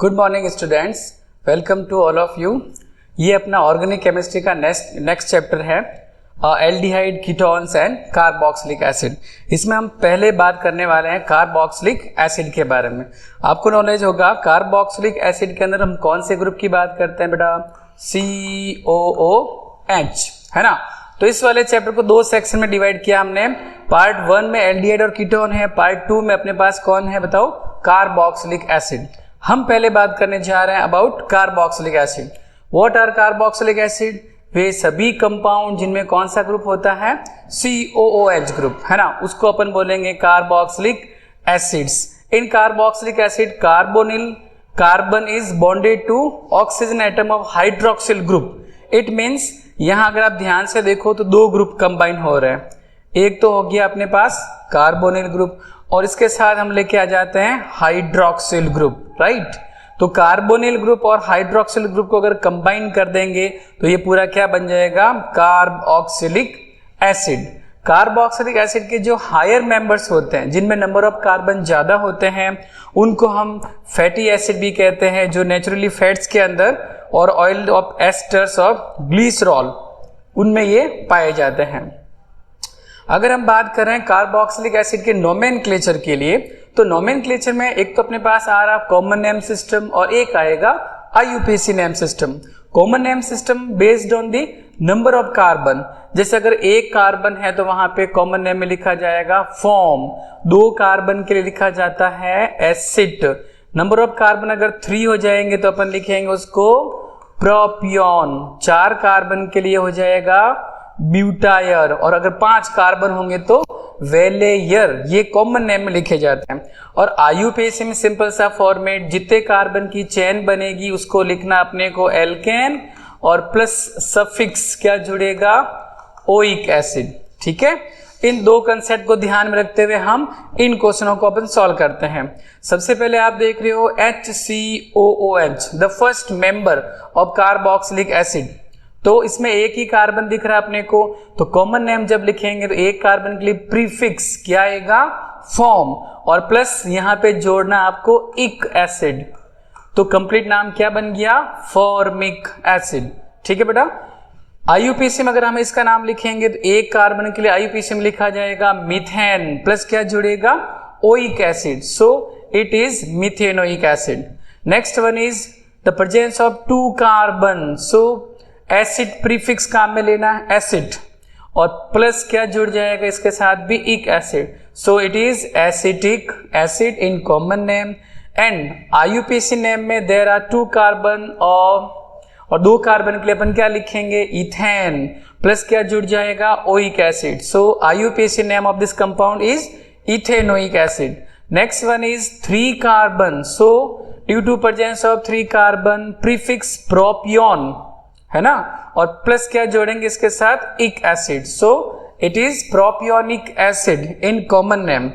Good morning students, welcome to all of you. ये अपना organic chemistry का next chapter है aldehyde, ketones and carboxylic acid. इसमें हम पहले बात करने वाले हैं कार्बोक्सिलिक एसिड के बारे में। आपको नॉलेज होगा कार्बोक्सिलिक एसिड के अंदर हम कौन से ग्रुप की बात करते हैं बेटा, COOH, है ना। तो इस वाले चैप्टर को दो सेक्शन में डिवाइड किया हमने। पार्ट 1 में एल्डिहाइड और कीटोन है, पार्ट 2 में अपने पास कौन है बताओ, कार्बोक्सिलिक एसिड। हम पहले बात करने जा रहे हैं about carboxylic acid. What are carboxylic acid? वे सभी कंपाउंड जिनमें कौन सा ग्रुप होता है, COOH ग्रुप, है ना, उसको अपन बोलेंगे carboxylic acids. In carboxylic acid carbon is bonded to oxygen atom of hydroxyl group. It means यहां अगर आप ध्यान से देखो तो दो ग्रुप कंबाइन हो रहे हैं। एक तो हो गया अपने पास कार्बोनिल ग्रुप और इसके साथ हम लेके आ जाते हैं हाइड्रोक्सिल ग्रुप, राइट। तो कार्बोनिल ग्रुप और हाइड्रोक्सिल ग्रुप को अगर कंबाइन कर देंगे तो ये पूरा क्या बन जाएगा, कार्बोक्सिलिक एसिड। कार्बोक्सिलिक एसिड के जो हायर मेंबर्स होते हैं, जिनमें नंबर ऑफ कार्बन ज्यादा होते हैं, उनको हम फैटी एसिड भी कहते हैं, जो नेचुरली फैट्स के अंदर और oil of esters of glycerol उनमें ये पाए जाते हैं। अगर हम बात करें कार्बोक्सिलिक एसिड के नोमेनक्लेचर के लिए, तो नोमेनक्लेचर में एक तो अपने पास आ रहा कॉमन नेम सिस्टम और एक आएगा IUPAC name system. Common name system based on the number of carbon. जैसे अगर एक कार्बन है तो वहां पे कॉमन नेम में लिखा जाएगा फॉर्म, दो कार्बन के लिए लिखा जाता है एसिड। नंबर ऑफ कार्बन अगर 3 हो जाएंगे तो अपन लिखेंगे उसको प्रोपियोन, 4 कार्बन के लिए हो जाएगा ब्यूटायर, और अगर 5 कार्बन होंगे तो वेलेयर। ये कॉमन नेम में लिखे जाते हैं। और IUPAC में सिंपल सा फॉर्मेट, जितने कार्बन की चेन बनेगी उसको लिखना अपने को एल्केन और प्लस सफिक्स क्या जुड़ेगा, ओइक एसिड, ठीक है। इन दो कंसेप्ट को ध्यान में रखते हुए हम इन क्वेश्चनों को अपन सॉल्व करते हैं। सबसे पहले आप देख रहे हो HCOOH, the first member of carboxylic acid. तो इसमें एक ही कार्बन दिख रहा है अपने को, तो कॉमन नेम जब लिखेंगे तो एक कार्बन के लिए प्रीफिक्स क्या आएगा, फॉर्म, और प्लस यहां पे जोड़ना आपको इक एसिड। तो कंप्लीट नाम क्या बन गया, फॉर्मिक एसिड, ठीक है बेटा। IUPAC में अगर हम इसका नाम लिखेंगे तो एक कार्बन के लिए IUPAC में लिखा जाएगा मीथेन, प्लस क्या जुड़ेगा, oic acid, so it is methanoic acid. Next one is the presence of 2 carbon, so acid prefix काम में लेना है एसिड, और प्लस क्या जुड़ जाएगा इसके साथ भी इक acid, so it is acetic acid in common name. And IUPAC name में देयर आर 2 कार्बन और 2 कार्बन के लिए अपन क्या लिखेंगे, इथेन, प्लस क्या जुड़ जाएगा, oic acid, so IUPAC name of this compound is ethanoic acid. Next one is 3 carbon, so due to presence of 3 carbon prefix propion, है ना, और प्लस क्या जोड़ेंगे इसके साथ ic acid, so it is propionic acid in common name.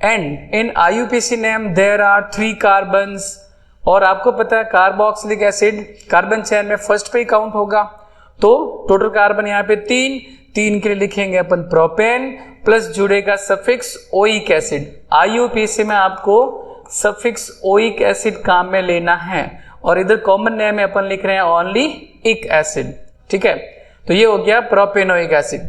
And in IUPAC name there are 3 carbons, और आपको पता है कार्बोक्सिलिक एसिड कार्बन चेन में फर्स्ट पे ही काउंट होगा, तो टोटल कार्बन यहाँ पे 3 के लिए लिखेंगे अपन प्रोपेन, प्लस जुड़ेगा सफिक्स ओइक एसिड। IUPAC में आपको सफिक्स ओइक एसिड काम में लेना है, और इधर कॉमन नेम में अपन लिख रहे हैं ओनली इक एसिड, ठीक है। तो ये हो गया propanoic acid.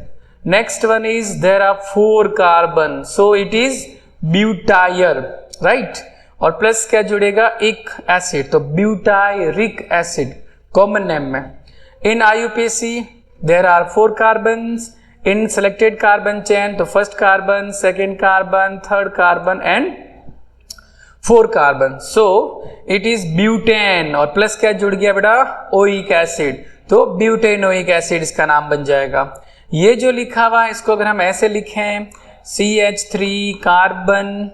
Next one is there are 4 carbon, so it is butyr, right, और प्लस क्या जुड़ेगा, इक एसिड, तो ब्यूटायरिक एसिड कॉमन नेम में। In IUPAC there are 4 carbons in selected carbon chain, तो first carbon, second carbon, third carbon and 4 carbon, so it is butane, और plus क्या जुड़ गया बेटा, ओइक एसिड, तो ब्यूटेनोइक एसिड इसका नाम बन जाएगा। ये जो लिखा हुआ है इसको अगर हम ऐसे लिखें, CH3 कार्बन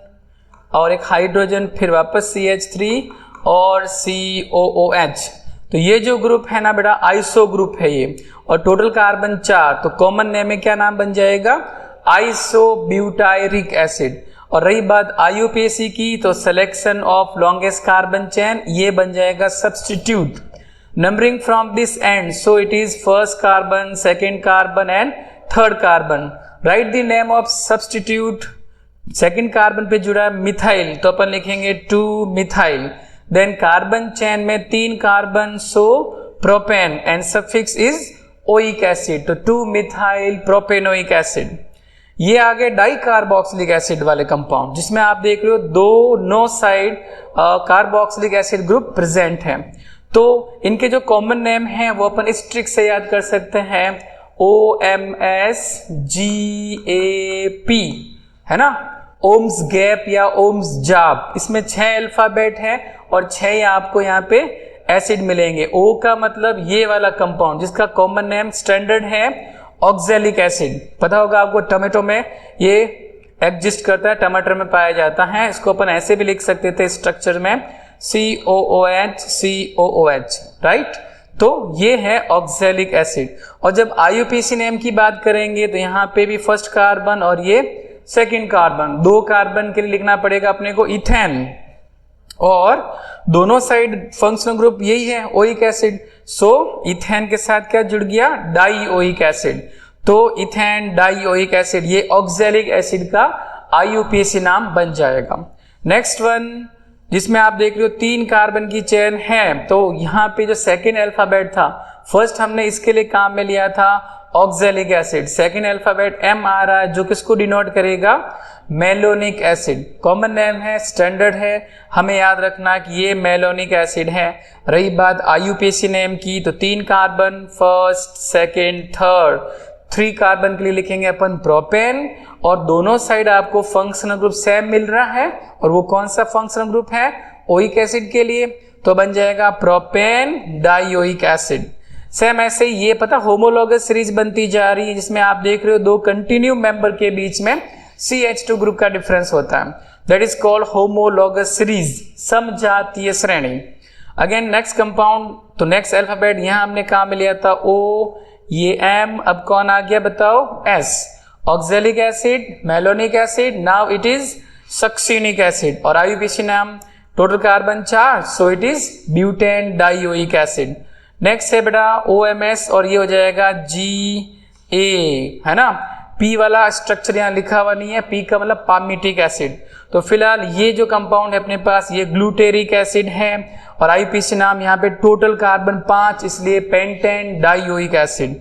और एक हाइड्रोजन, फिर वापस CH3 और COOH, तो ये जो ग्रुप है ना बेटा, आइसो ग्रुप है ये, और टोटल कार्बन 4, तो कॉमन नेम में क्या नाम बन जाएगा, आइसोब्यूटायरिक एसिड। और रही बात IUPAC की, तो selection of longest carbon chain, ये बन जाएगा substitute, numbering from this and, so it is first carbon, second carbon and third carbon. Right the name of substitute. Second carbon पे जुड़ा है मिथाइल, तो अपन लिखेंगे 2 मिथाइल। देन कार्बन चेन में 3 carbon, so propane and suffix is oic acid, तो 2 methyl propanoic acid. ये आगे di carboxylic acid वाले कंपाउंड जिसमें आप देख रहे हो दोनों side carboxylic acid group present है। तो इनके जो कॉमन नेम है वो अपन इस ट्रिक से याद कर सकते हैं, OMSGAP, है ना, ओम्स गैप या ओम्स जाप। इसमें 6 अल्फाबेट है और 6 आपको यहाँ पे एसिड मिलेंगे। O का मतलब ये वाला कंपाउंड जिसका कॉमन नेम स्टैंडर्ड है ऑक्सैलिक एसिड, पता होगा आपको, टोमेटो में ये एग्जिस्ट करता है, टमाटर में पाया जाता है। इसको अपन ऐसे भी लिख सकते थे स्ट्रक्चर में COOH, राइट। तो ये है ऑक्सैलिक एसिड। और जब IUPAC नेम की बात करेंगे तो यहाँ पे भी फर्स्ट कार्बन और ये सेकंड कार्बन, 2 कार्बन के लिए लिखना पड़ेगा अपने को इथेन, और दोनों साइड फंक्शनल ग्रुप यही है ओइक एसिड। सो इथेन के साथ क्या जुड़ गया, डाइओइक एसिड। तो इथेन डाइओइक एसिड ये ऑक्सैलिक एसिड का IUPAC नाम बन जाएगा। नेक्स्ट वन जिसमें आप देख रहे हो 3 कार्बन की चेन है, तो यहाँ पे जो सेकेंड अल्फाबेट था, फर्स्ट हमने इसके लिए काम में लिया था oxalic acid, second alphabet M आ रहा है जो किसको डिनोट करेगा, मेलोनिक एसिड। कॉमन नेम है, स्टैंडर्ड है, हमें याद रखना कि ये मेलोनिक एसिड है। रही बात IUPAC नेम की, तो 3 carbon, first, second, third, 3 carbon के लिए लिखेंगे अपन प्रोपेन, और दोनों साइड आपको फंक्शनल ग्रुप सेम मिल रहा है, और वो कौन सा फंक्शनल ग्रुप है, ओइक एसिड के लिए, तो बन जाएगा प्रोपेन डाइओइक एसिड। सेम ऐसे ही ये पता होमोलॉगस सीरीज बनती जा रही है जिसमें आप देख रहे हो 2 कंटिन्यू मेंबर के बीच में CH2 ग्रुप का डिफरेंस होता है, that is called homologous series, समजातीय श्रेणी। अगेन नेक्स्ट कंपाउंड, तो नेक्स्ट अल्फाबेट यहाँ हमने कहा में लिया था O, ये M, अब कौन आ गया बताओ, S, oxalic acid, malonic acid, now it is succinic acid, और IUPAC नाम total carbon 4, so it is butane dioic acid. Next है बेटा OMS, और ये हो जाएगा GA, है ना, P वाला स्ट्रक्चर यहाँ लिखा हुआ नहीं है, P का मतलब पामिटिक एसिड। तो फिलहाल ये जो कंपाउंड है अपने पास ये ग्लूटेरिक एसिड है, और IUPAC नाम यहाँ पे टोटल कार्बन 5, इसलिए pentane dioic acid.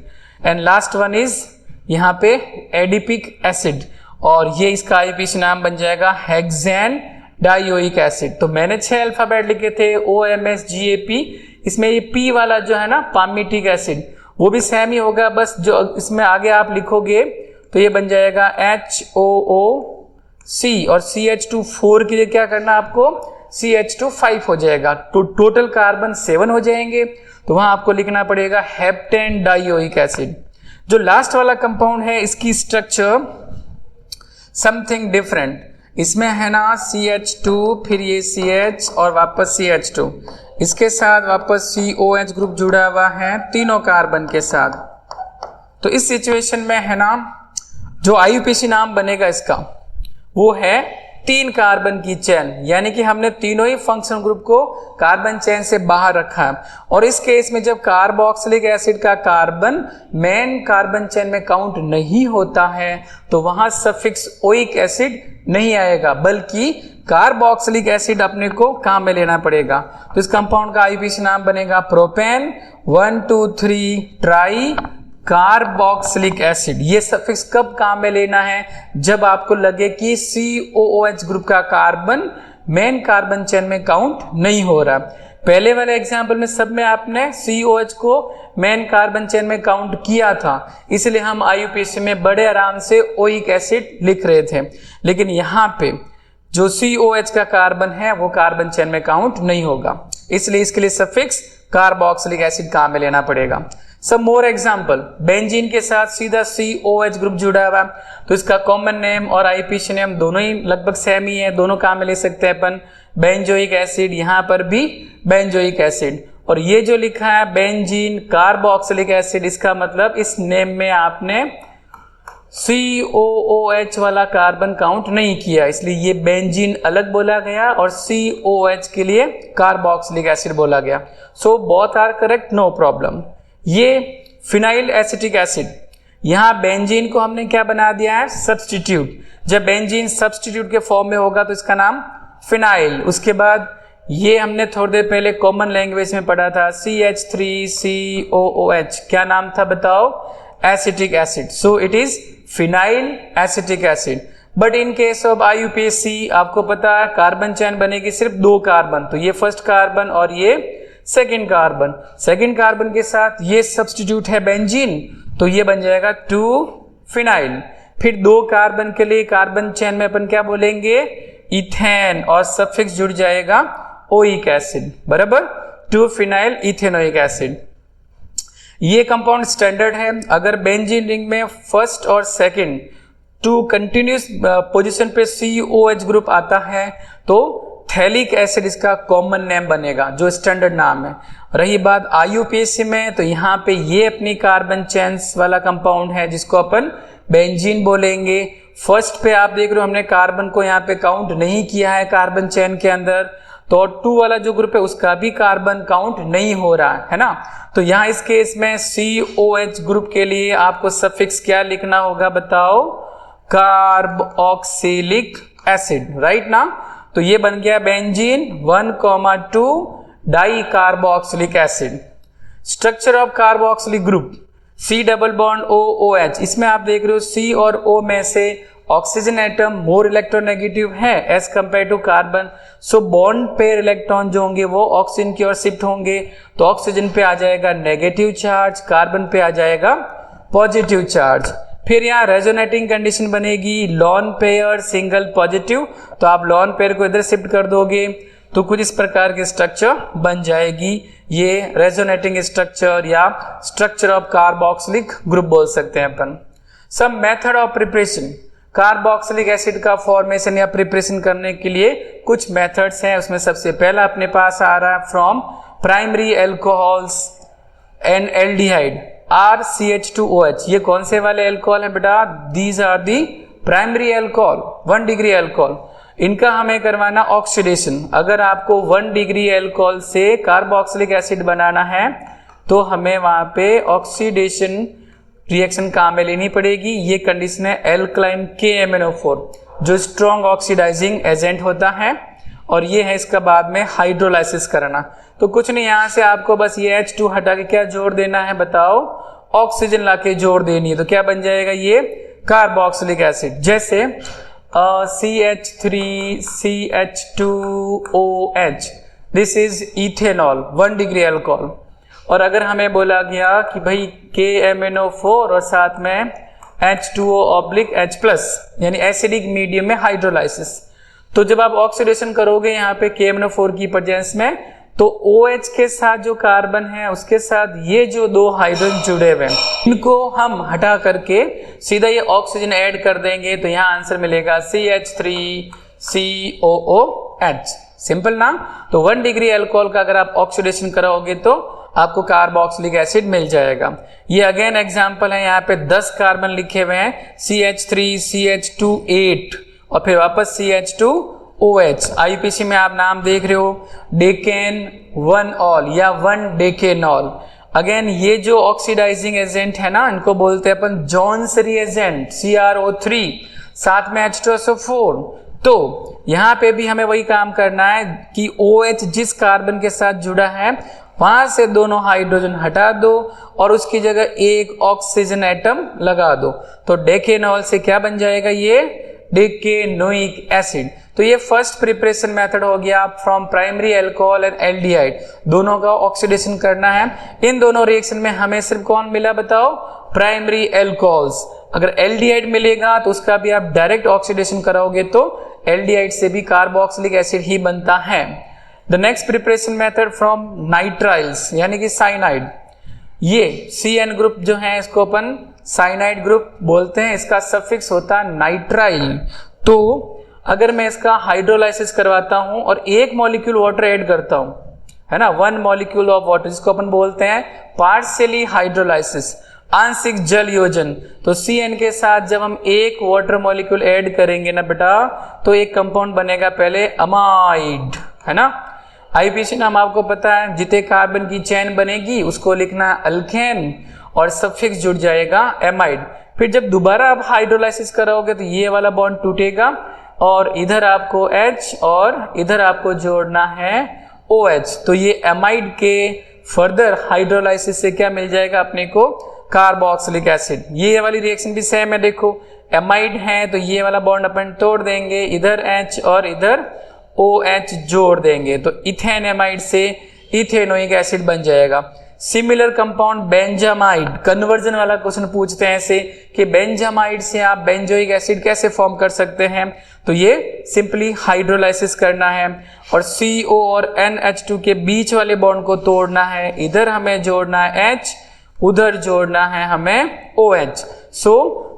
And last one is यहाँ पे एडिपिक एसिड, और ये इसका IUPAC नाम बन जाएगा हेक्सेन डाइओइक एसिड। तो मैंने 6 अल्फाबेट लिखे थे OMSGAP, इसमें ये P वाला जो है ना पामिटिक एसिड वो भी सेम ही होगा, बस जो इसमें आगे आप लिखोगे तो ये बन जाएगा HOOC, और CH2 के लिए क्या करना आपको, CH2 5 हो जाएगा, तो टोटल कार्बन 7 हो जाएंगे, तो वहां आपको लिखना पड़ेगा हेप्टेन डाइओइक एसिड। जो लास्ट वाला कंपाउंड है इसकी स्ट्रक्चर समथिंग डिफरेंट, इसमें है ना CH2, फिर ये CH और वापस CH2, इसके साथ वापस COH ग्रुप जुड़ा हुआ है तीनों कार्बन के साथ। तो इस सिचुएशन में है ना जो IUPAC नाम बनेगा इसका वो है 3 कार्बन की चेन, यानी कि हमने तीनों ही फंक्शनल ग्रुप को कार्बन चेन से बाहर रखा है। और इस केस में जब कार्बोक्सिलिक एसिड का कार्बन मेन कार्बन चेन में काउंट नहीं होता है तो वहां सफिक्स ओइक एसिड नहीं आएगा, बल्कि कार्बोक्सिलिक एसिड अपने को काम में लेना पड़ेगा। तो इस कंपाउंड का IUPAC नाम बनेगा प्रोपेन 1,2,3 ट्राई कार्बोक्सिलिक एसिड। ये सफिक्स कब काम में लेना है, जब आपको लगे कि COOH ग्रुप का कार्बन मेन कार्बन चेन में काउंट नहीं हो रहा। पहले वाले एग्जांपल में सब में आपने COH को मेन कार्बन चेन में काउंट किया था, इसलिए हम IUPAC में बड़े आराम से ओइक एसिड लिख रहे थे। लेकिन यहाँ पे जो COH का कार्बन है वो कार्बन चेन में काउंट नहीं होगा, इसलिए इसके लिए सफिक्स कार्बोक्सिलिक एसिड काम में लेना पड़ेगा। सब मोर एग्जाम्पल, बेंजीन के साथ सीधा COH ग्रुप जुड़ा हुआ, तो इसका कॉमन नेम और IUPAC नेम दोनों ही लगभग सेम ही है, दोनों काम में ले सकते हैं अपन। बेंजोइक एसिड, यहाँ पर भी बेंजोइक एसिड, और ये जो लिखा है बेंजीन कार्बोक्सिलिक एसिड, इसका मतलब इस नेम में आपने COOH वाला कार्बन काउंट नहीं किया, इसलिए ये बेंजीन अलग बोला गया और COH के लिए कार्बोक्सिलिक एसिड बोला गया। So both are correct, no problem. ये फिनाइल एसिटिक एसिड, यहाँ बेंजीन को हमने क्या बना दिया है, सब्स्टिट्यूट। जब बेंजीन सब्स्टिट्यूट के फॉर्म में होगा तो इसका नाम फिनाइल, उसके बाद ये हमने थोड़ी देर पहले कॉमन लैंग्वेज में पढ़ा था, CH3COOH, क्या नाम था बताओ? Acetic acid. So it is phenyl acetic acid. But in case of IUPAC आपको पता है कार्बन चेन बनेगी सिर्फ 2 कार्बन, तो ये फर्स्ट कार्बन और ये सेकंड कार्बन। सेकंड कार्बन के साथ ये सब्स्टिट्यूट है बेंजीन, तो ये बन जाएगा 2 फिनाइल। फिर 2 कार्बन के लिए कार्बन चेन में अपन क्या बोलेंगे? इथेन, और सफिक्स जुड़ जाएगा ओइक एसिड, बराबर, 2 फिनाइल इथेनोइक एसिड। ये कंपाउंड स्टैंडर्ड है। अगर बेंजीन रिंग में फर्स्ट और सेकंड 2 कंटिन्यूस पोजीशन पे COH ग्रुप आता है तो थैलिक एसिड इसका कॉमन नेम बनेगा, जो स्टैंडर्ड नाम है। रही बात IUPAC में, तो यहाँ पे ये अपनी कार्बन चेन्स वाला कंपाउंड है जिसको अपन बेंजीन बोलेंगे। फर्स्ट पे आप देख रहे हो हमने कार्बन को यहाँ पे काउंट नहीं किया है कार्बन चेन के अंदर, तो 2 वाला जो ग्रुप है उसका भी कार्बन काउंट नहीं हो रहा है ना। तो यहाँ इस केस में COH ग्रुप के लिए आपको सफिक्स क्या लिखना होगा बताओ? कार्बोक्सिलिक एसिड, राइट ना। तो ये बन गया benzene 1,2 di carboxylic acid. Structure of carboxylic group C double bond OOH, इसमें आप देख रहे हो C और O में से ऑक्सीजन एटम मोर इलेक्ट्रोनेगेटिव है as compared to carbon. So bond pair electron जो होंगे वो ऑक्सीजन की ओर शिफ्ट होंगे, तो ऑक्सीजन पे आ जाएगा नेगेटिव चार्ज, कार्बन पे आ जाएगा पॉजिटिव चार्ज। फिर यहाँ रेजोनेटिंग कंडीशन बनेगी लॉन पेयर सिंगल पॉजिटिव, तो आप लॉन पेयर को इधर शिफ्ट कर दोगे तो कुछ इस प्रकार की स्ट्रक्चर बन जाएगी। ये रेजोनेटिंग स्ट्रक्चर या स्ट्रक्चर ऑफ कार्बोक्सिलिक ग्रुप बोल सकते हैं अपन। सब method of preparation, carboxylic acid का फॉर्मेशन या प्रिपरेशन करने के लिए कुछ मेथड्स हैं। उसमें सबसे पहला अपने पास आ रहा है from primary alcohols and aldehyde RCH2OH। ये कौन से वाले एल्कोहल है बेटा? These are the primary alcohol, 1 degree alcohol. इनका हमें करवाना ऑक्सीडेशन। अगर आपको 1 डिग्री एल्कोहल से कार्बोक्सिलिक एसिड बनाना है तो हमें वहां पे ऑक्सीडेशन रिएक्शन काम में लेनी पड़ेगी। ये कंडीशन है एल्कलाइन KMnO4, जो स्ट्रॉन्ग ऑक्सीडाइजिंग एजेंट होता है, और ये है इसका बाद में हाइड्रोलाइसिस करना। तो कुछ नहीं, यहां से आपको बस ये H2 हटा के क्या जोड़ देना है बताओ? ऑक्सीजन लाके जोड़ देनी है। तो क्या बन जाएगा ये? Carboxylic acid. जैसे CH3CH2OH, this is ethanol, 1 degree alcohol. और अगर हमें बोला गया कि भाई KMnO4 और साथ में H2O/H+, यानी एसिडिक मीडियम में हाइड्रोलाइसिस, तो जब आप ऑक्सीडेशन करोगे यहाँ पे KMnO4 की प्रेजेंस में, तो OH के साथ जो कार्बन है उसके साथ ये जो 2 हाइड्रोजन जुड़े हुए हैं, इनको हम हटा करके सीधा ये ऑक्सीजन ऐड कर देंगे, तो यहाँ आंसर मिलेगा CH3COOH। सिंपल ना। तो 1 डिग्री अल्कोहल का अगर आप ऑक्सीडेशन कराओगे तो आपको कार्बोक्सिलिक एसिड मिल जाएगा। ये अगेन एग्जांपल है, यहाँ पे 10 कार्बन लिखे हुए हैं, CH3CH2 और फिर वापस CH2OH। IUPAC में आप नाम देख रहे हो डेकेन 1 ऑल या 1 डेकेनॉल। अगेन ये जो ऑक्सीडाइजिंग एजेंट है ना, इनको बोलते हैं अपन जॉन्स रिएजेंट, CrO3 साथ में H2SO4। तो यहाँ पे भी हमें वही काम करना है कि OH जिस कार्बन के साथ जुड़ा है वहां से दोनों हाइड्रोजन हटा दो और उसकी जगह एक ऑक्सीजन एटम लगा दो, तो डेकेनॉल से क्या बन जाएगा? ये डेकेनोइक एसिड। तो ये फर्स्ट प्रिपरेशन मेथड हो गया from primary alcohol and aldehyde, दोनों का ऑक्सीडेशन करना है। इन दोनों रिएक्शन में हमें सिर्फ कौन मिला बताओ? Primary alcohols. अगर एल्डिहाइड मिलेगा तो उसका भी आप डायरेक्ट ऑक्सीडेशन कराओगे तो एल्डिहाइड से भी कार्बोक्सिलिक एसिड ही बनता है। The next preparation method from nitriles यानी कि साइनाइड। ये CN ग्रुप जो है इसको अपन साइनाइड ग्रुप बोलते हैं, इसका सफिक्स होता है नाइट्राइल। तो अगर मैं इसका हाइड्रोलाइसिस करवाता हूं और एक मॉलिक्यूल वाटर ऐड करता हूं, है ना, 1 मॉलिक्यूल ऑफ वाटर, जिसको अपन बोलते हैं पार्शियली हाइड्रोलाइसिस, आंशिक जल योजन। तो CN के साथ जब हम एक वाटर मॉलिक्यूल ऐड करेंगे ना बेटा, तो एक कंपाउंड बनेगा पहले अमाइड, है ना। IUPAC नाम आपको पता है, जितने कार्बन की चेन बनेगी उसको लिखना अल्केन और सफिक्स जुड़ जाएगा एमाइड। फिर जब दोबारा आप हाइड्रोलाइसिस कराओगे तो ये वाला बॉन्ड टूटेगा, और इधर आपको H और इधर आपको जोड़ना है OH। तो ये एमाइड के फर्दर हाइड्रोलाइसिस से क्या मिल जाएगा अपने को, कार्बोक्सिलिक एसिड। ये वाली रिएक्शन भी सेम है, देखो एमाइड है तो ये वाला बॉन्ड अपन तोड़ देंगे, इधर H और इधर OH जोड़ देंगे तो इथेन एमाइड से इथेनोइक एसिड बन जाएगा। सिमिलर कंपाउंड बेंजामाइड, कन्वर्जन वाला क्वेश्चन पूछते हैं ऐसे कि बेंजामाइड से आप बेंजोइक एसिड कैसे फॉर्म कर सकते हैं, तो ये सिंपली हाइड्रोलाइसिस करना है और CO और NH2 के बीच वाले बॉन्ड को तोड़ना है, इधर हमें जोड़ना है H, उधर जोड़ना है हमें OH। सो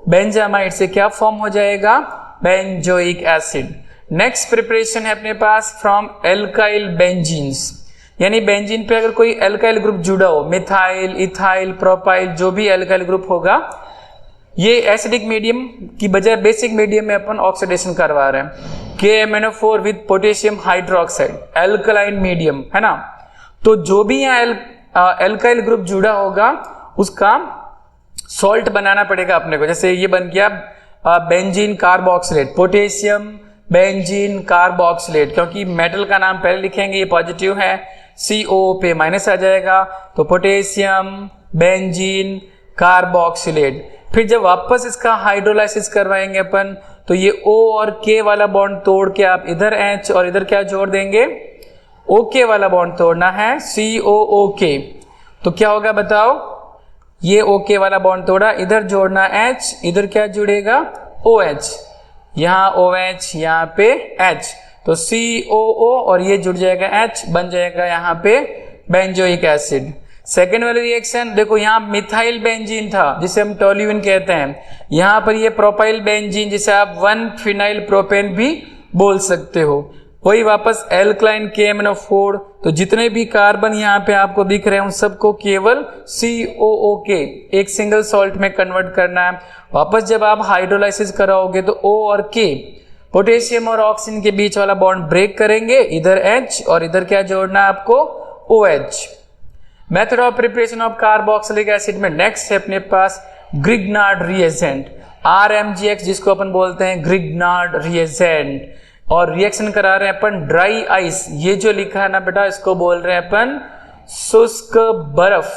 बेंजामाइड से क्या फॉर्म हो जाएगा, बेंजोइक एसिड। नेक्स्ट प्रिपरेशन है अपने पास फ्रॉम एल्काइल बेंजीन्स, यानी बेंजीन पे अगर कोई एल्काइल ग्रुप जुड़ा हो, मिथाइल, इथाइल, प्रोपाइल, जो भी एल्काइल ग्रुप होगा, ये एसिडिक मीडियम की बजाय बेसिक मीडियम में अपन ऑक्सीडेशन करवा रहे हैं। KMnO4 with potassium hydroxide, alkaline medium है ना। तो जो भी यहाँ एल्काइल ग्रुप जुड़ा होगा उसका सॉल्ट बनाना पड़ेगा अपने को। जैसे ये बन गया benzene carboxylate, potassium benzene carboxylate, क्योंकि मेटल का नाम पहले लिखेंगे, ये पॉजिटिव है, CO पे माइनस आ जाएगा, तो पोटेशियम बेंजीन कार्बोक्सिलेट। फिर जब वापस इसका हाइड्रोलाइसिस करवाएंगे अपन तो ये O और K वाला बॉन्ड तोड़ के आप इधर H और इधर क्या जोड़ देंगे, OK वाला बॉन्ड तोड़ना है, COOK। तो क्या होगा बताओ, ये OK वाला बॉन्ड तोड़ा, इधर जोड़ना H, इधर क्या जुड़ेगा OH, यहाँ OH, यहाँ पे H, तो COO और ये जुड़ जाएगा H, बन जाएगा यहाँ पे बेंजोइक एसिड। सेकेंड वाली रिएक्शन देखो, यहाँ मिथाइल बेंजीन था जिसे हम टोल्यूइन कहते हैं, यहाँ पर ये प्रोपाइल बेंजीन जिसे आप 1 फिनाइल प्रोपेन भी बोल सकते हो। वही वापस एल्कलाइन KMnO4, तो जितने भी कार्बन यहाँ पे आपको दिख रहे हैं उन सबको केवल COOK एक सिंगल सॉल्ट में कन्वर्ट करना है। वापस जब आप हाइड्रोलाइसिस कराओगे तो O और K पोटेशियम और ऑक्सीजन के बीच वाला बॉन्ड ब्रेक करेंगे, इधर H और इधर क्या जोड़ना है आपको OH। Method of preparation of carboxylic acid में नेक्स्ट है अपने पास ग्रिग्नार्ड रिएजेंट, RMGX जिसको अपन बोलते हैं ग्रिग्नार्ड रिएजेंट, और रिएक्शन करा रहे हैं अपन ड्राई आइस। ये जो लिखा है ना बेटा, इसको बोल रहे हैं अपन शुष्क बर्फ,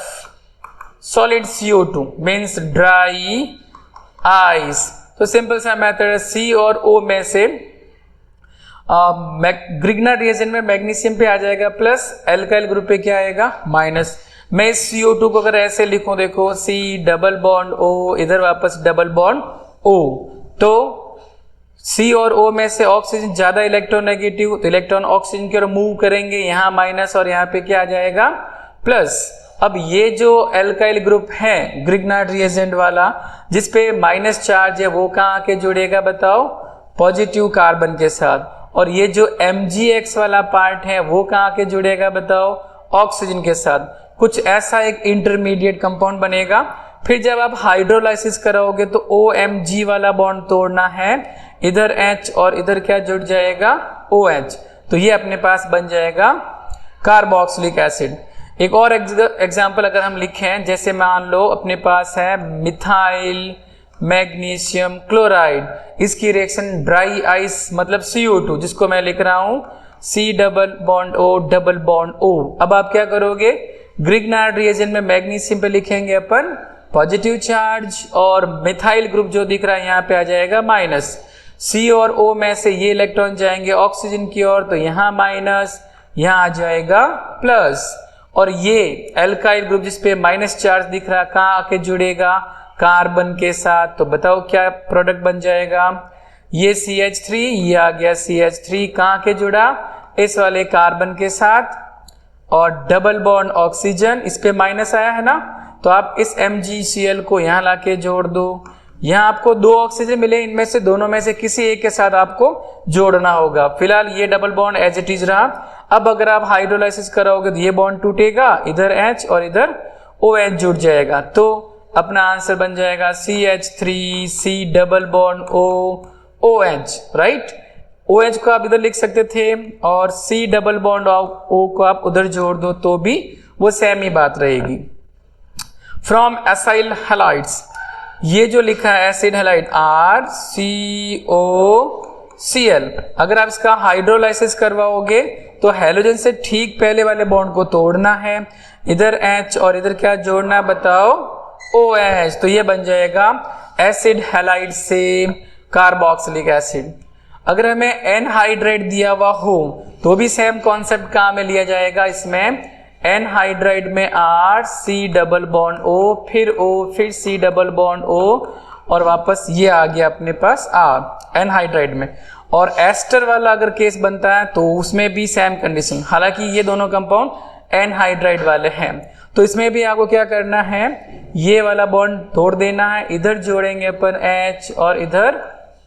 solid CO2 means dry ice. तो सिंपल सा मेथड है, C और O में से ग्रिग्नार्ड रिएजेंट में मैग्नीशियम पे आ जाएगा प्लस, एल्काइल ग्रुप पे क्या आएगा माइनस। मैं इस CO2 को अगर ऐसे लिखूं, देखो C डबल बॉन्ड O, इधर वापस डबल बॉन्ड O, तो C और O में से ऑक्सीजन ज्यादा इलेक्ट्रॉन नेगेटिव, तो इलेक्ट्रॉन ऑक्सीजन की ओर मूव करेंगे, यहाँ माइनस और यहाँ पे क्या आ जाएगा प्लस। अब ये जो एल्काइल ग्रुप है ग्रिग्नार्ड रिएजेंट वाला जिसपे माइनस चार्ज है, वो कहाँ आके जुड़ेगा बताओ, पॉजिटिव कार्बन के साथ। और ये जो MgX वाला पार्ट है वो कहाँ आके जुड़ेगा बताओ, ऑक्सीजन के साथ। कुछ ऐसा एक इंटरमीडिएट कंपाउंड बनेगा। फिर जब आप हाइड्रोलाइसिस कराओगे तो OMG वाला बॉन्ड तोड़ना है, इधर H और इधर क्या जुड़ जाएगा OH, तो ये अपने पास बन जाएगा कार्बोक्सिलिक एसिड। एक और एग्जांपल अगर हम लिखें, जैसे मान लो अपने पास है मिथाइल मैग्नीशियम क्लोराइड, इसकी रिएक्शन ड्राई आइस मतलब CO2 जिसको मैं लिख रहा हूं C double bond O double bond O। अब आप क्या करोगे, ग्रिग्नार्ड रिएजेंट में मैग्नीशियम पे लिखेंगे अपन पॉजिटिव चार्ज और मिथाइल ग्रुप जो दिख रहा है यहाँ पे आ जाएगा माइनस। C और O में से ये इलेक्ट्रॉन जाएंगे ऑक्सीजन की ओर, तो यहाँ माइनस, यहाँ आ जाएगा प्लस। और ये एल्काइल ग्रुप जिसपे माइनस चार्ज दिख रहा है कहाँ आके जुड़ेगा, कार्बन के साथ, तो बताओ क्या प्रोडक्ट बन जाएगा, ये CH3, ये आ गया CH3 कहाँ के जुड़ा, इस वाले कार्बन के साथ, और डबल बॉन्ड ऑक्सीजन, इस पे माइनस आया है ना, तो आप इस MgCl को यहाँ लाके जोड़ दो। यहाँ आपको 2 ऑक्सीजन मिले, इनमें से दोनों में से किसी एक के साथ आपको जोड़ना होगा। फिलहाल ये double bond as it is रहा। अब अगर आप हाइड्रोलाइसिस कराओगे तो ये बॉन्ड टूटेगा, इधर H और इधर OH जुड़ जाएगा, तो अपना आंसर बन जाएगा CH3 C double bond O OH, right. OH को आप इधर लिख सकते थे और C डबल बॉन्ड O को आप उधर जोड़ दो तो भी वो सेम ही बात रहेगी। फ्रॉम एसाइल हैलाइड्स, ये जो लिखा है एसिड हैलाइड RCO Cl। अगर आप इसका हाइड्रोलाइसिस करवाओगे तो हैलोजन से ठीक पहले वाले बॉन्ड को तोड़ना है, इधर H और इधर क्या जोड़ना है बताओ, OH। तो ये बन जाएगा एसिड हैलाइड से कार्बोक्सिलिक एसिड। अगर हमें एनहाइड्राइड दिया हुआ हो तो भी सेम कॉन्सेप्ट काम में लिया जाएगा। इसमें एनहाइड्राइड में R C double bond O, फिर O, फिर C डबल बॉन्ड O और वापस ये आ गया अपने पास R एनहाइड्राइड में। और एस्टर वाला अगर केस बनता है तो उसमें भी सेम कंडीशन, हालांकि ये दोनों कंपाउंड एनहाइड्राइड वाले हैं। तो इसमें भी आपको क्या करना है, ये वाला बॉन्ड तोड़ देना है, इधर जोड़ेंगे अपन H और इधर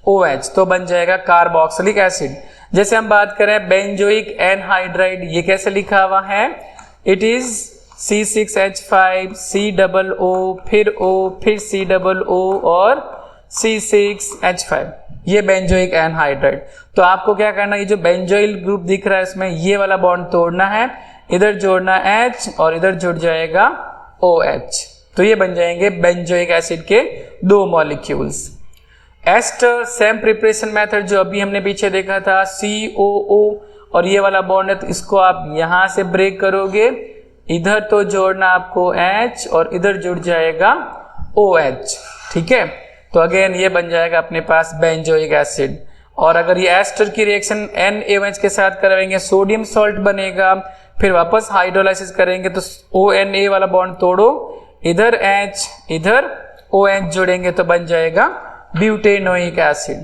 OH, तो बन जाएगा कार्बोक्सिलिक एसिड। जैसे हम बात करें बेंजोइक एनहाइड्राइड, ये कैसे लिखा हुआ है, it is C6H5 C double O, फिर O, फिर C डबल O और C6H5, ये बेंजोइक एनहाइड्राइड। तो आपको क्या करना है, ये जो बेंजोइल ग्रुप दिख रहा है इसमें ये वाला बॉन्ड तोड़ना है, इधर जोड़ना H और इधर जुड़ जाएगा OH। तो ये बन जाएंगे बेंजोइक एसिड के दो molecules. Ester same preparation method जो अभी हमने पीछे देखा था, COO और ये वाला बॉन्ड है तो इसको आप यहां से ब्रेक करोगे, इधर तो जोड़ना आपको H और इधर जुड़ जाएगा OH, ठीक है। तो अगेन ये बन जाएगा अपने पास बेंजोइक एसिड। और अगर ये एस्टर की रिएक्शन NaOH के साथ कराएंगे सोडियम सॉल्ट बनेगा, फिर वापस हाइड्रोलाइसिस करेंगे तो ONA वाला बॉन्ड तोड़ो, इधर H इधर OH जोड़ेंगे तो बन जाएगा butanoic acid.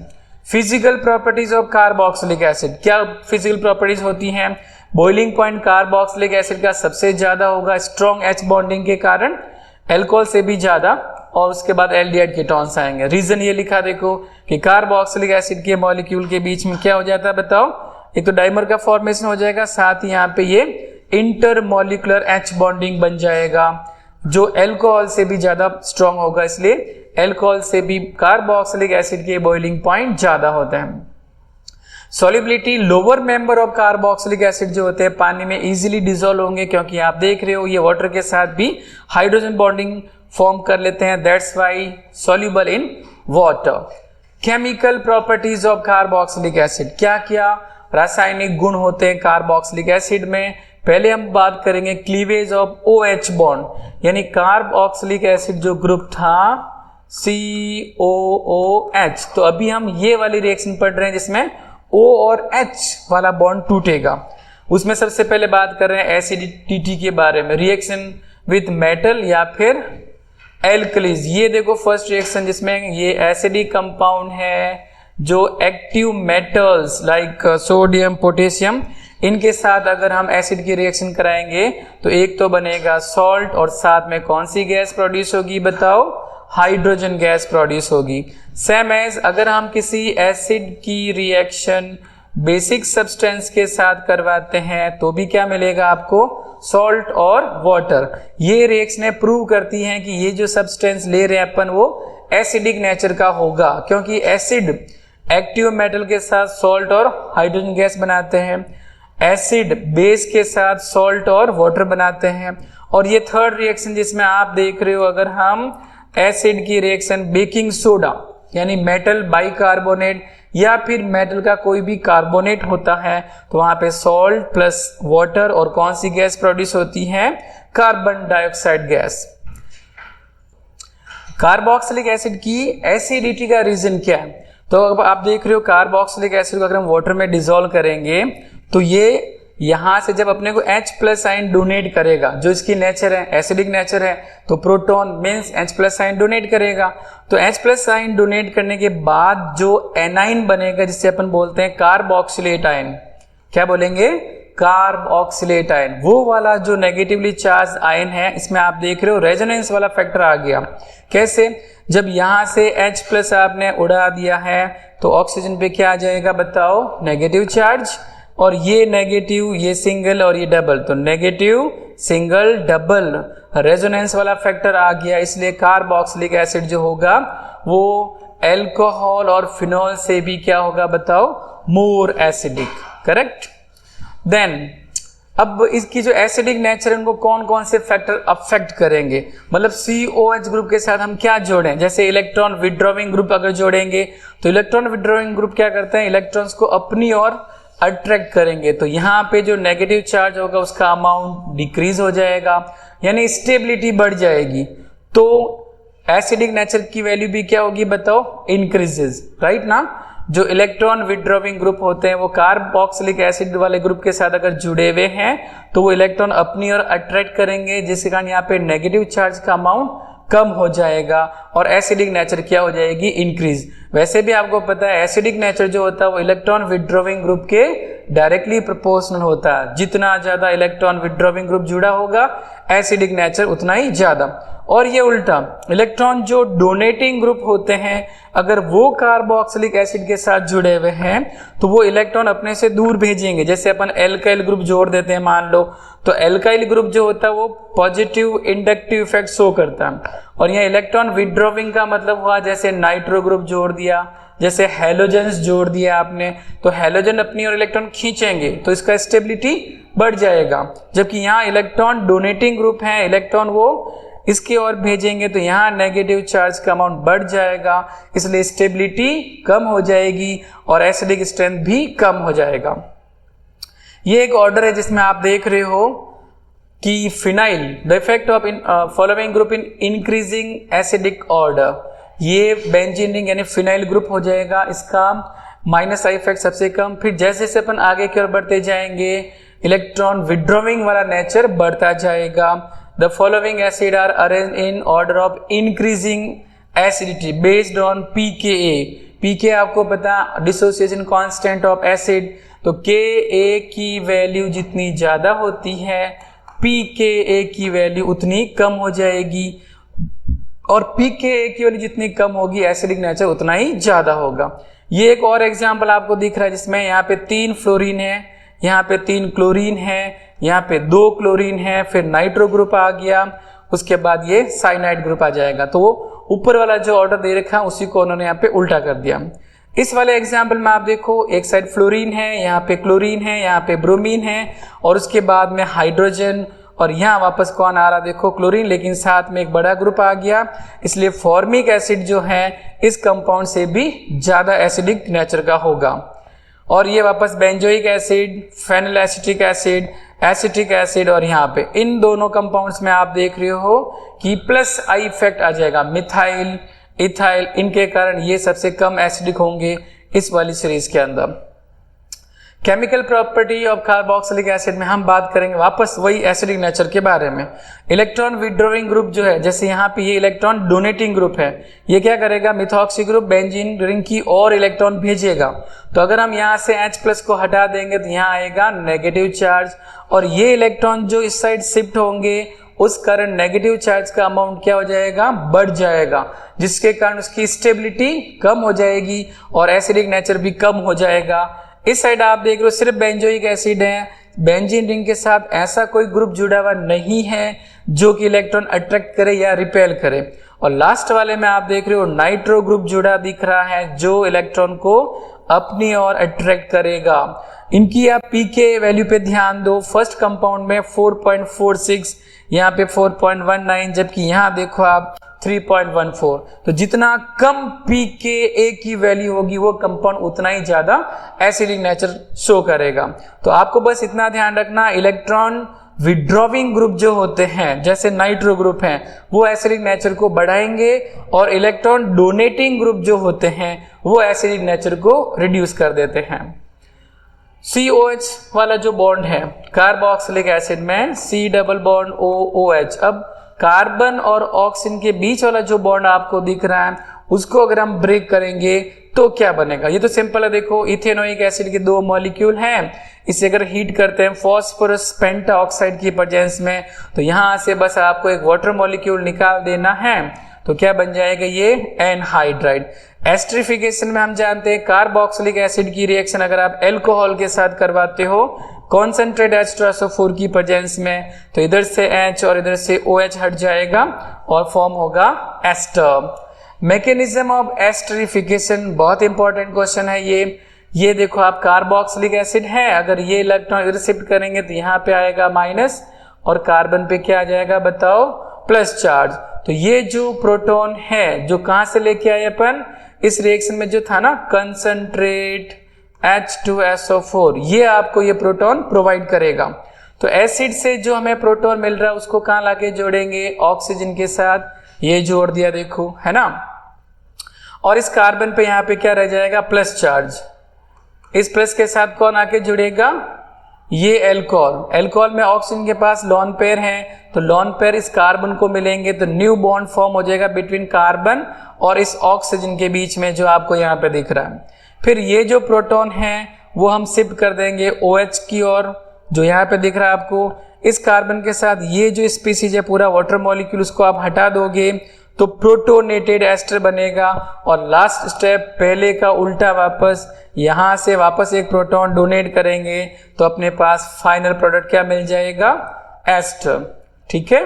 Physical properties of carboxylic acid, क्या फिजिकल प्रॉपर्टीज होती हैं, बॉइलिंग पॉइंट कार्बोक्सिलिक एसिड का सबसे ज्यादा होगा स्ट्रॉन्ग H बॉन्डिंग के कारण, अल्कोहल से भी ज्यादा, और उसके बाद एल्डिहाइड कीटोन्स आएंगे। रीजन ये लिखा देखो कि कार्बोक्सिलिक एसिड के मॉलिक्यूल के बीच में क्या हो जाता है बताओ, एक तो डाइमर का फॉर्मेशन हो जाएगा, साथ ही यहाँ पे ये इंटरमॉलिक्यूलर H बॉन्डिंग बन जाएगा जो अल्कोहल से भी ज्यादा स्ट्रॉन्ग होगा, इसलिए अल्कोहल से भी कार्बोक्सिलिक एसिड के बॉइलिंग पॉइंट ज्यादा होते हैं। Solubility, lower member of carboxylic acid जो होते हैं पानी में इजीली डिसॉल्व होंगे, क्योंकि आप देख रहे हो ये वाटर के साथ भी हाइड्रोजन बॉन्डिंग फॉर्म कर लेते हैं, that's why soluble in water. Chemical properties of carboxylic acid, क्या क्या रासायनिक गुण होते हैं कार्बोक्सिलिक एसिड में। पहले हम बात करेंगे क्लीवेज ऑफ OH बॉन्ड, यानी कार्बोक्सिलिक एसिड जो ग्रुप था COOH, तो अभी हम ये वाली रिएक्शन पढ़ रहे हैं जिसमें O और H वाला बॉन्ड टूटेगा। उसमें सबसे पहले बात कर रहे हैं एसिडिटी के बारे में, रिएक्शन विथ मेटल या फिर एल्कलीज। ये देखो फर्स्ट रिएक्शन जिसमें ये एसिडिक कंपाउंड है जो active metals like sodium potassium, इनके साथ अगर हम एसिड की रिएक्शन कराएंगे तो एक तो बनेगा सॉल्ट और साथ में कौन सी गैस प्रोड्यूस होगी बताओ, हाइड्रोजन गैस प्रोड्यूस होगी। सेम एज अगर हम किसी एसिड की रिएक्शन बेसिक सब्सटेंस के साथ करवाते हैं तो भी क्या मिलेगा आपको, सॉल्ट और वाटर। ये रिएक्शनें प्रूव करती हैं कि ये जो सब्सटेंस ले रहे हैं अपन वो एसिडिक नेचर का होगा, क्योंकि एसिड एक्टिव मेटल के साथ सॉल्ट और हाइड्रोजन गैस बनाते हैं, एसिड बेस के साथ सॉल्ट और वाटर बनाते हैं। और ये थर्ड रिएक्शन जिसमें आप देख रहे हो, अगर हम एसिड की रिएक्शन बेकिंग सोडा यानी मेटल बाइकार्बोनेट या फिर मेटल का कोई भी कार्बोनेट होता है तो वहां पे सॉल्ट प्लस वाटर और कौन सी गैस प्रोड्यूस होती है, carbon dioxide gas. Carboxylic acid की एसिडिटी का रीजन क्या है, तो अब आप देख रहे हो कार्बोक्सिलिक एसिड को अगर हम वाटर में डिसॉल्व करेंगे तो ये यहां से जब अपने को H+ आयन डोनेट करेगा, जो इसकी नेचर है एसिडिक नेचर है, तो proton means H+ ion donate करेगा। तो H+ आयन डोनेट करने के बाद जो एनाइन बनेगा जिससे अपन बोलते हैं कार्बोक्सिलेट आयन, क्या बोलेंगे, कार्बोक्सिलेट आयन, वो वाला जो नेगेटिवली चार्ज आयन है, इसमें आप देख रहे हो रेजोनेंस वाला फैक्टर आ गया। कैसे, जब यहां से H+ आपने उड़ा दिया है तो ऑक्सीजन पे क्या आ जाएगा बताओ, नेगेटिव चार्ज, और ये नेगेटिव, ये सिंगल और ये डबल, तो नेगेटिव सिंगल डबल रेजोनेंस वाला फैक्टर आ गया। इसलिए कार्बोक्सिलिक एसिड जो होगा वो अल्कोहल और फिनॉल से भी क्या होगा बताओ, मोर एसिडिक, करेक्ट। देन अब इसकी जो एसिडिक नेचर है उनको कौन कौन से फैक्टर अफेक्ट करेंगे, मतलब COH ग्रुप के साथ हम क्या जोड़ें, जैसे इलेक्ट्रॉन विड्रॉविंग ग्रुप अगर जोड़ेंगे तो इलेक्ट्रॉन विड्रॉविंग ग्रुप क्या करते हैं, इलेक्ट्रॉन्स को अपनी ओर अट्रैक्ट करेंगे, तो यहाँ पे जो नेगेटिव चार्ज होगा उसका अमाउंट डिक्रीज हो जाएगा, यानी स्टेबिलिटी बढ़ जाएगी। तो एसिडिक नेचर की वैल्यू भी क्या होगी बताओ, इंक्रीजेज, राइट ना। जो इलेक्ट्रॉन विड्रॉविंग ग्रुप होते हैं वो कार्बोक्सिलिक एसिड वाले ग्रुप के साथ अगर जुड़े हुए हैं तो वो इलेक्ट्रॉन अपनी ओर अट्रैक्ट करेंगे, जिसके कारण यहाँ पे नेगेटिव चार्ज का अमाउंट कम हो जाएगा और एसिडिक नेचर क्या हो जाएगी, इंक्रीज। वैसे भी आपको पता है एसिडिक नेचर जो होता है वो इलेक्ट्रॉन विड्रॉविंग ग्रुप के डायरेक्टली प्रोपोर्शनल होता है, जितना ज्यादा इलेक्ट्रॉन विड्रॉविंग ग्रुप जुड़ा होगा एसिडिक नेचर उतना ही ज्यादा। और ये उल्टा, इलेक्ट्रॉन जो डोनेटिंग ग्रुप होते हैं अगर वो कार्बोक्सिलिक एसिड के साथ जुड़े हुए हैं तो वो इलेक्ट्रॉन अपने से दूर भेजेंगे। जैसे अपन एल्काइल ग्रुप जोड़ देते हैं मान लो, तो एल्काइल ग्रुप जो होता है वो पॉजिटिव इंडक्टिव इफेक्ट शो करता है। और यहाँ इलेक्ट्रॉन विड्रॉविंग का मतलब हुआ जैसे नाइट्रो ग्रुप जोड़ दिया, जैसे हैलोजेंस जोड़ दिया आपने, तो हैलोजन अपनी ओर इलेक्ट्रॉन खींचेंगे तो इसका स्टेबिलिटी बढ़ जाएगा। जबकि यहाँ इलेक्ट्रॉन डोनेटिंग ग्रुप है, इलेक्ट्रॉन वो इसकी ओर भेजेंगे तो यहाँ नेगेटिव चार्ज का अमाउंट बढ़ जाएगा, इसलिए स्टेबिलिटी कम हो जाएगी और एसिडिक स्ट्रेंथ भी कम हो जाएगा। ये एक ऑर्डर है जिसमें आप देख रहे हो कि phenyl, the effect of following group in increasing acidic order, ये बेंजीन रिंग यानी फिनाइल ग्रुप हो जाएगा, इसका माइनस आई इफेक्ट सबसे कम। फिर जैसे जैसे अपन आगे की ओर बढ़ते जाएंगे इलेक्ट्रॉन विड्रॉविंग वाला नेचर बढ़ता जाएगा। The following acid are arranged in order of increasing acidity based on pKa. pKa आपको पता डिसोसिएशन कांस्टेंट ऑफ एसिड, तो Ka की वैल्यू जितनी ज्यादा होती है pKa की वैल्यू उतनी कम हो जाएगी, और pKa की वैल्यू जितनी कम होगी एसिडिक नेचर उतना ही ज्यादा होगा। ये एक और एग्जाम्पल आपको दिख रहा है जिसमें यहाँ पे 3 फ्लोरीन है, यहाँ पे 3 क्लोरीन है, यहाँ पे 2 क्लोरीन है, फिर नाइट्रो ग्रुप आ गया, उसके बाद ये साइनाइड ग्रुप आ जाएगा। तो ऊपर वाला जो ऑर्डर दे रखा है उसी को उन्होंने यहाँ पे उल्टा कर दिया। इस वाले एग्जाम्पल में आप देखो एक साइड फ्लोरीन है, यहाँ पे क्लोरीन है, यहाँ पे ब्रोमीन है और उसके बाद में हाइड्रोजन, और यहाँ वापस कौन आ रहा देखो क्लोरीन, लेकिन साथ में एक बड़ा ग्रुप आ गया, इसलिए फॉर्मिक एसिड जो है इस कंपाउंड से भी ज्यादा एसिडिक नेचर का होगा। और ये वापस benzoic acid, phenyl acetic acid, acetic acid, और यहाँ पे इन दोनों कंपाउंड्स में आप देख रहे हो कि प्लस आई इफेक्ट आ जाएगा, मिथाइल, इथाइल, इनके कारण ये सबसे कम एसिडिक होंगे इस वाली सीरीज के अंदर। Chemical property of carboxylic acid में हम बात करेंगे वापस वही एसिडिक नेचर के बारे में। इलेक्ट्रॉन विड्रॉविंग ग्रुप जो है, जैसे यहाँ पे ये इलेक्ट्रॉन डोनेटिंग ग्रुप है, ये क्या करेगा मिथॉक्सी ग्रुप बेंजीन रिंग की और इलेक्ट्रॉन भेजेगा। तो अगर हम यहाँ से H+ को हटा देंगे तो यहाँ आएगा नेगेटिव चार्ज, और ये इलेक्ट्रॉन जो इस साइड शिफ्ट होंगे उस कारण नेगेटिव चार्ज का अमाउंट क्या हो जाएगा, बढ़ जाएगा, जिसके कारण उसकी स्टेबिलिटी कम हो जाएगी और एसिडिक नेचर भी कम हो जाएगा। इस साइड आप देख रहे हो सिर्फ बेंजोइक एसिड है, बेंजीन रिंग के साथ ऐसा कोई ग्रुप जुड़ा हुआ नहीं है जो कि इलेक्ट्रॉन अट्रैक्ट करे या रिपेल करे। और लास्ट वाले में आप देख रहे हो नाइट्रो ग्रुप जुड़ा दिख रहा है जो इलेक्ट्रॉन को अपनी ओर अट्रैक्ट करेगा। इनकी आप पीके वैल्यू पे ध्यान दो, फर्स्ट कंपाउंड में 4.46, यहाँ पे 4.19, जबकि यहाँ देखो आप 3.14। तो जितना कम pKa की वैल्यू होगी वो कंपाउंड उतना ही ज्यादा एसिडिक नेचर शो करेगा। तो आपको बस इतना ध्यान रखना, इलेक्ट्रॉन विड्रॉविंग ग्रुप जो होते हैं जैसे नाइट्रो ग्रुप हैं वो एसिडिक नेचर को बढ़ाएंगे, और इलेक्ट्रॉन डोनेटिंग ग्रुप जो होते हैं वो एसिडिक नेचर को रिड्यूस कर देते हैं। COH वाला जो बॉन्ड है कार्बोक्सिलिक एसिड में C डबल बॉन्ड OOH, अब कार्बन और ऑक्सीजन के बीच वाला जो बॉन्ड आपको दिख रहा है उसको अगर हम ब्रेक करेंगे तो क्या बनेगा, ये तो सिंपल है। देखो इथेनोइक एसिड के 2 मॉलिक्यूल हैं, इसे अगर हीट करते हैं फॉस्फोरस पेंटाऑक्साइड की प्रेजेंस में, तो यहाँ से बस आपको एक वाटर मॉलिक्यूल निकाल देना है, तो क्या बन जाएगा ये एनहाइड्राइड। एस्टरिफिकेशन में हम जानते हैं कार्बोक्सिलिक एसिड की रिएक्शन अगर आप अल्कोहल के साथ करवाते हो कॉन्सेंट्रेट H2SO4 की प्रेजेंस में, तो इधर से H और इधर से OH हट जाएगा और फॉर्म होगा एस्टर। मैकेनिज्म ऑफ एस्टरिफिकेशन बहुत इंपॉर्टेंट क्वेश्चन है ये। ये देखो आप कार्बोक्सिलिक एसिड है, अगर ये इलेक्ट्रॉन इधर शिफ्ट करेंगे तो यहाँ पे आएगा माइनस और कार्बन पे क्या आ जाएगा बताओ, प्लस चार्ज। तो ये जो प्रोटॉन है जो कहां से लेके आए अपन, इस रिएक्शन में जो था ना कंसंट्रेट H2SO4, ये आपको ये प्रोटॉन प्रोवाइड करेगा। तो एसिड से जो हमें प्रोटॉन मिल रहा है उसको कहां लाके जोड़ेंगे, ऑक्सीजन के साथ, ये जोड़ दिया देखो, है ना। और इस कार्बन पे यहाँ पे क्या रह जाएगा, प्लस चार्ज। इस प्लस के साथ कौन आके जुड़ेगा, ये एल्कोहल। एल्कोहल में ऑक्सीजन के पास लॉन पेयर है, तो लॉन पेयर इस कार्बन को मिलेंगे तो न्यू बॉन्ड फॉर्म हो जाएगा बिटवीन कार्बन और इस ऑक्सीजन के बीच में, जो आपको यहाँ पे दिख रहा है। फिर ये जो प्रोटॉन है वो हम शिफ्ट कर देंगे OH की ओर, जो यहाँ पे दिख रहा है आपको। इस कार्बन के साथ ये जो स्पीसीज है पूरा वाटर मॉलिक्यूल, उसको आप हटा दोगे तो प्रोटोनेटेड एस्टर बनेगा। और लास्ट स्टेप पहले का उल्टा, वापस यहां से वापस एक प्रोटॉन डोनेट करेंगे तो अपने पास फाइनल प्रोडक्ट क्या मिल जाएगा, एस्टर। ठीक है।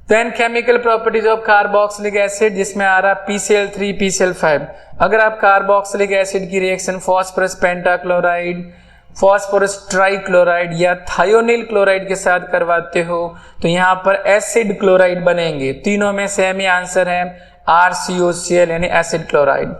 Then chemical properties of carboxylic acid, जिसमें आ रहा PCl3 PCl5। अगर आप कार्बोक्सिलिक एसिड की reaction phosphorus pentachloride, phosphorus trichloride या थायोनिल क्लोराइड के साथ करवाते हो तो यहाँ पर एसिड क्लोराइड बनेंगे। तीनों में सेम ही आंसर है, RCOCl यानी एसिड क्लोराइड।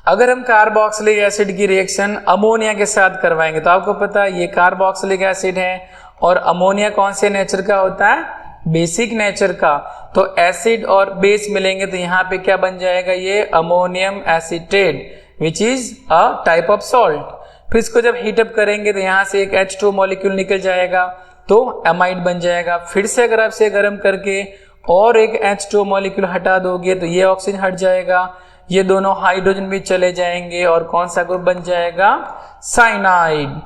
अगर हम कार्बोक्सिलिक एसिड की रिएक्शन अमोनिया के साथ करवाएंगे तो आपको पता है ये कार्बोक्सिलिक एसिड है और अमोनिया कौन से नेचर का होता है, बेसिक नेचर का। तो एसिड और बेस मिलेंगे तो यहाँ पे क्या बन जाएगा, ये ammonium acetate which is a type of salt. फिर इसको जब हीटअप करेंगे तो यहाँ से एक H2 मॉलिक्यूल निकल जाएगा तो एमाइड बन जाएगा। फिर से अगर आप इसे गर्म करके और एक H2 मॉलिक्यूल हटा दोगे तो ये ऑक्सीजन हट जाएगा, ये दोनों हाइड्रोजन भी चले जाएंगे और कौन सा ग्रुप बन जाएगा, साइनाइड।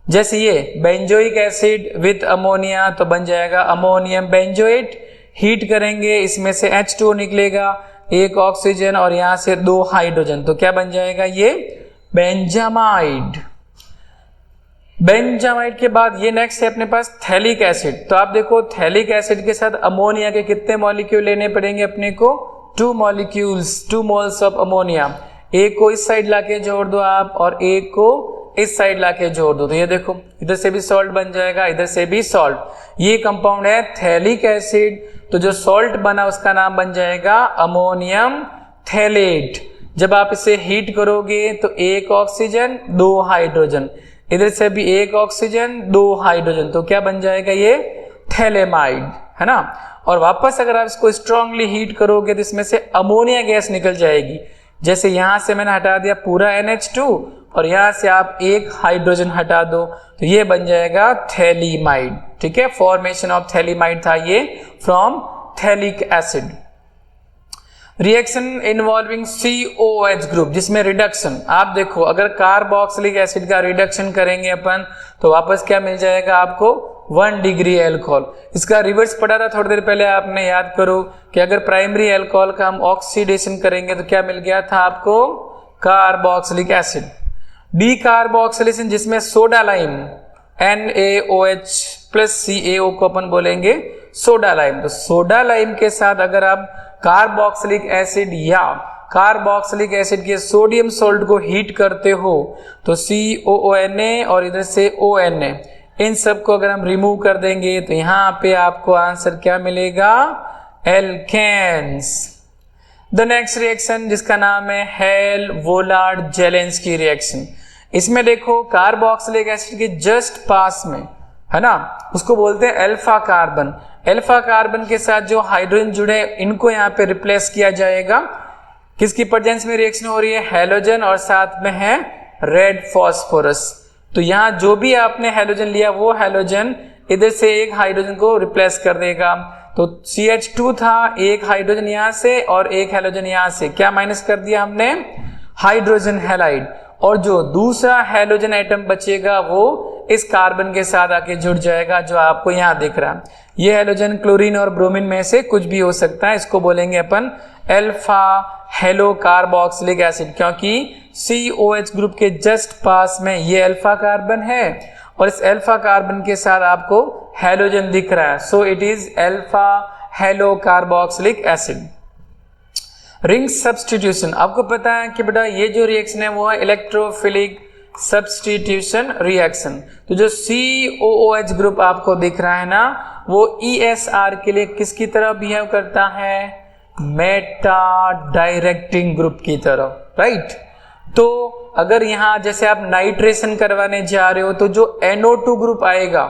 जैसे ये बेंजोइक एसिड विथ अमोनिया तो बन जाएगा अमोनियम बेंजोएट। हीट करेंगे इसमें से H2 निकलेगा, एक ऑक्सीजन और यहाँ से 2 हाइड्रोजन, तो क्या बन जाएगा, ये बेंजामाइड। बेंजामाइड के बाद ये नेक्स्ट है अपने पास थैलिक एसिड। तो आप देखो थैलिक एसिड के साथ अमोनिया के कितने मॉलिक्यूल लेने पड़ेंगे अपने को, 2 मॉलिक्यूल्स, 2 मोल्स ऑफ अमोनिया। एक को इस साइड लाके जोड़ दो आप और एक को इस साइड लाके जोड़ दो, तो ये देखो इधर से भी सॉल्ट बन जाएगा, इधर से भी सॉल्ट। ये कंपाउंड है थैलिक एसिड। तो जो सॉल्ट बना उसका नाम बन जाएगा अमोनियम थैलेट। जब आप इसे हीट करोगे तो एक ऑक्सीजन 2 हाइड्रोजन, इधर से भी एक ऑक्सीजन 2 हाइड्रोजन, तो क्या बन जाएगा, ये थैलेमाइड, है ना। और वापस अगर आप इसको स्ट्रांगली हीट करोगे तो इसमें से अमोनिया गैस निकल जाएगी। जैसे यहां से मैंने हटा दिया पूरा NH2 और यहां से आप एक हाइड्रोजन हटा दो तो ये बन जाएगा थैलीमाइड। ठीक है, फॉर्मेशन ऑफ थैलीमाइड था ये from phthalic acid. Reaction involving COH group, जिसमें रिडक्शन, आप देखो अगर कार्बोक्सिलिक एसिड का रिडक्शन करेंगे अपन तो वापस क्या मिल जाएगा आपको, 1 डिग्री एल्कोहल। इसका रिवर्स पढ़ा था थोड़ी देर पहले, आपने याद करो कि अगर प्राइमरी एल्कोहल का हम ऑक्सीडेशन करेंगे तो क्या मिल गया था आपको, कार्बोक्सिलिक एसिड। डी कार्बोक्सिलेशन, जिसमें soda lime NaOH plus CaO को अपन बोलेंगे सोडा लाइम। तो सोडा लाइम के साथ अगर आप कार्बोक्सिलिक एसिड या कार्बोक्सिलिक एसिड के सोडियम सॉल्ट को हीट करते हो तो COONA और इधर से ONA, इन सब को अगर हम रिमूव कर देंगे तो यहाँ पे आपको आंसर क्या मिलेगा, एल्केन्स। द नेक्स्ट रिएक्शन जिसका नाम है हेल-वोलार्ड-जेलेंस्की रिएक्शन। इसमें देखो कार्बोक्सिलिक एसिड के जस्ट पास में, है ना, उसको बोलते हैं अल्फा कार्बन। अल्फा कार्बन के साथ जो हाइड्रोजन जुड़े इनको यहाँ पे रिप्लेस किया जाएगा। किसकी प्रेजेंस में रिएक्शन हो रही है, हैलोजन और साथ में है रेड फॉस्फोरस। तो यहाँ जो भी आपने हैलोजन लिया वो हैलोजन इधर से एक हाइड्रोजन को रिप्लेस कर देगा। तो CH2 था, एक हाइड्रोजन यहाँ से और एक हैलोजन यहाँ से, क्या माइनस कर दिया हमने, हाइड्रोजन हैलाइड। और जो दूसरा हैलोजन एटम बचेगा वो इस कार्बन के साथ आके जुड़ जाएगा जो आपको यहाँ दिख रहा है। ये हैलोजन क्लोरीन और ब्रोमीन में से कुछ भी हो सकता है, इसको बोलेंगे अपन अल्फा हेलो कार्बोक्सिलिक एसिड, क्योंकि COH ग्रुप के जस्ट पास में ये अल्फा कार्बन है और इस अल्फा कार्बन के साथ आपको हैलोजन दिख रहा है, सो it is alpha hello carboxylic acid. Ring substitution, आपको पता है कि बेटा ये जो रिएक्शन है वो है इलेक्ट्रोफिलिक सब्स्टिट्यूशन रिएक्शन। तो जो COOH ग्रुप आपको दिख रहा है ना, वो ESR के लिए किसकी तरह बिहेव करता है? मेटा डायरेक्टिंग ग्रुप की तरह, राइट। तो अगर यहाँ जैसे आप नाइट्रेशन करवाने जा रहे हो तो जो NO2 ग्रुप आएगा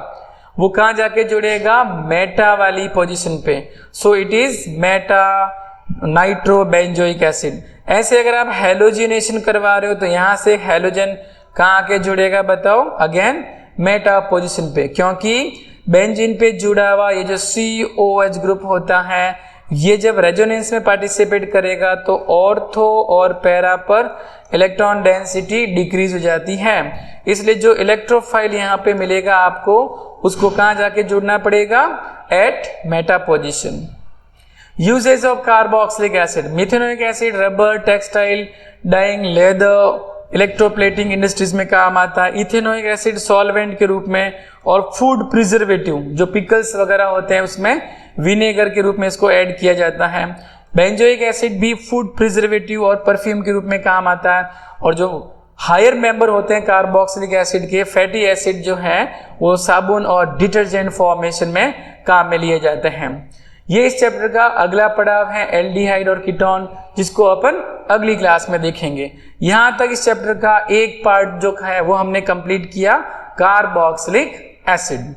वो कहाँ जाके जुड़ेगा? मेटा वाली पोजीशन पे। सो it is Meta nitrobenzoic acid. ऐसे अगर आप हेलोजिनेशन करवा रहे हो तो यहां से हेलोजन कहाँ आके जुड़ेगा बताओ? अगेन मेटा पोजीशन पे, क्योंकि बेंजीन पे जुड़ा हुआ ये जो COH ग्रुप होता है ये जब रेजोनेंस में पार्टिसिपेट करेगा तो ऑर्थो और पैरा पर इलेक्ट्रॉन डेंसिटी डिक्रीज हो जाती है। इसलिए जो इलेक्ट्रोफाइल यहाँ पे मिलेगा आपको उसको कहाँ जाके जुड़ना पड़ेगा? At meta position. Uses of carboxylic acid, methanoic acid rubber, textile, dyeing, leather, electroplating industries में काम आता है। इथेनोइक एसिड सॉल्वेंट के रूप में, और फूड प्रिजर्वेटिव जो पिकल्स वगैरह होते हैं उसमें विनेगर के रूप में इसको ऐड किया जाता है। बेंजोइक एसिड भी फूड प्रिजर्वेटिव और परफ्यूम के रूप में काम आता है। और जो हायर मेंबर होते हैं कार्बोक्सिलिक एसिड के, फैटी एसिड जो है वो साबुन और डिटर्जेंट फॉर्मेशन में काम में लिए जाते हैं। ये इस चैप्टर का अगला पड़ाव है एल्डिहाइड और कीटोन, जिसको अपन अगली क्लास में देखेंगे। यहां तक इस चैप्टर का एक पार्ट जो है वो हमने कंप्लीट किया, कार्बोक्सिलिक एसिड।